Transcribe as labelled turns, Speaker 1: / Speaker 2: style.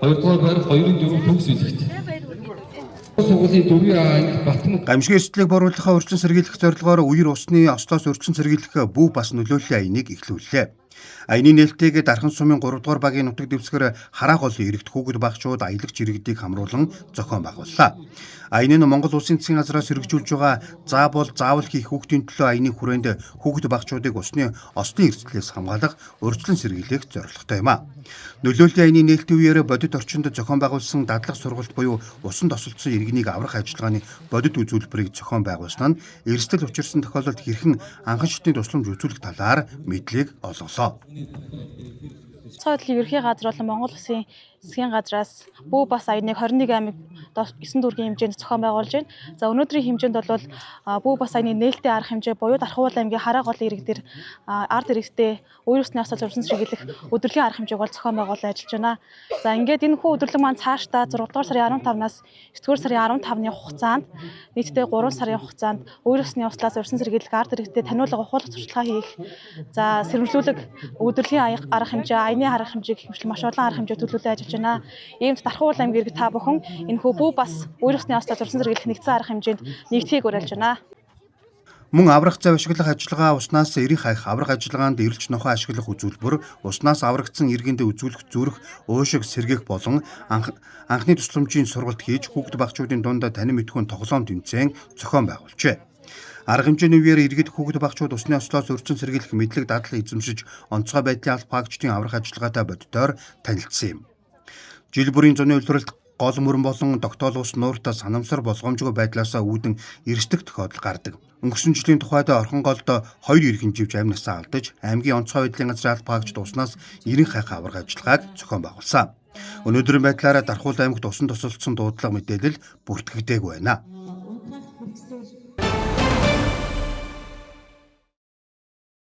Speaker 1: 2-р байр 2-4 төгс үлэгт. Сургуулийн 4 анги Батмаг
Speaker 2: Гамшиг эрсдлийг боруулахаа урьдчилан сэргийлэх зорилгоор үер усны ослоос урьдчилан сэргийлэх бүү бас нөлөөллийн аяныг эхлүүллээ. Аяны нээлттэйг Дархан сумын 3-р багийн нутаг дэвсгэр хараа голын иргэд хүүхэд багчууд аялагч иргэдийг хамруулан зохион байгууллаа. Аяны нь Монгол Улсын засгийн газраас хэрэгжүүлж байгаа заавал хийх хүүхдийн төлөө аяны хүрээнд хүүхэд багчуудыг усны ослын эрсдлээс хамгаалах урьдчилан сэргийлэх зорилготой юм а. Нөлөөллийн аяны нээлтийн үеэр бодит орчинд зохион байгуулсан дадлаг сургалт буюу усанд тосолдсон иргэнийг аврах ажиллагааны бодит үзүүлбэрийг зохион байгуулсан нь эрсдэл учирсан тохиолдолд хэрхэн анхан шатны тусламж үзүүлэх талаар мэдлэг олголоо.
Speaker 3: Цоо хөдөлгөөний ерхий газар болон Монгол Улсын засгийн газраас бүү бас аяныг 21 аймаг 9 дүүргийн хэмжээнд зохион байгуулж байна. За өнөөдрийн хэмжээнд бол бүү бас аяны нээлттэй арга хэмжээ буюу Дархуул аймгийн хараа голын иргэдэр ард иргэдтэй үер усны ослоос урьдчилан сэргийлэх өдрөлийн арга хэмжээг бол зохион байгуулан ажиллаж байна. За ингээд энэ хүү өдрөлөг маань цаашдаа 6 дугаар сарын 15-наас 9 дугаар сарын 15-ны хугацаанд нийтдээ 3 сарын хугацаанд үер усны ослоос урьдчилан сэргийлэх ард иргэдтэй таниулга ухуулах туршлагаа хийх. За сэрэмжлүүлэг өдрөлийн арга хэмжээ, аяны арга хэмжээг хэмжлэн маш олон арга хэмжээ төлөвлөлөө ажиллаж байна. Иймд Дархуул аймгийн иргэд та бүхэн энэ хүү бүү бас үер усны ослоос урьдчилан сэргийлэх нэгдсэн арга хэмжээнд нэгдхийг уриалж байна.
Speaker 2: Мөн аврах зав ашиглах ажиллагаа уснаас эрийн хайх аврах ажиллагаанд эрэлж нохоо ашиглах үзүүлбэр уснаас аврагдсан иргэндээ үзүүлэх зүрх уушиг сэргээх болон анхны тусламжийн сургалт хийж хүүхэд багчуудын дунд танин мэдхүйн тоглоом тэмцээн зохион байгуулжээ. Арга хэмжээний үеэр иргэд хүүхэд багчууд усны ослоос урьдчилан сэргийлэх мэдлэг дадлаг эзэмшиж онцгой байдлын аль багчдын аврах ажиллагаатай боддоор танилцсан юм. Жил бүрийн зуны улиралд гол мөрөн болон тогтоол ус нууртаа санамсар болгоомжгүй байдлаасаа үүдэн эрсдэх тохиолдол гардаг. Өнгөрсөн жилийн тухайд Орхон голд 2 иргэн живж амнасаа алдаж аймгийн онцгой байдлын газрын аль багчд уснаас эрен хайх аврах ажиллагааг зохион байгуулсан. Өнөөдрийн байдлаараа Дархуул аймагт усан тосолдсон дуудлага мэдээлэл бүртгэгдээгүй байна.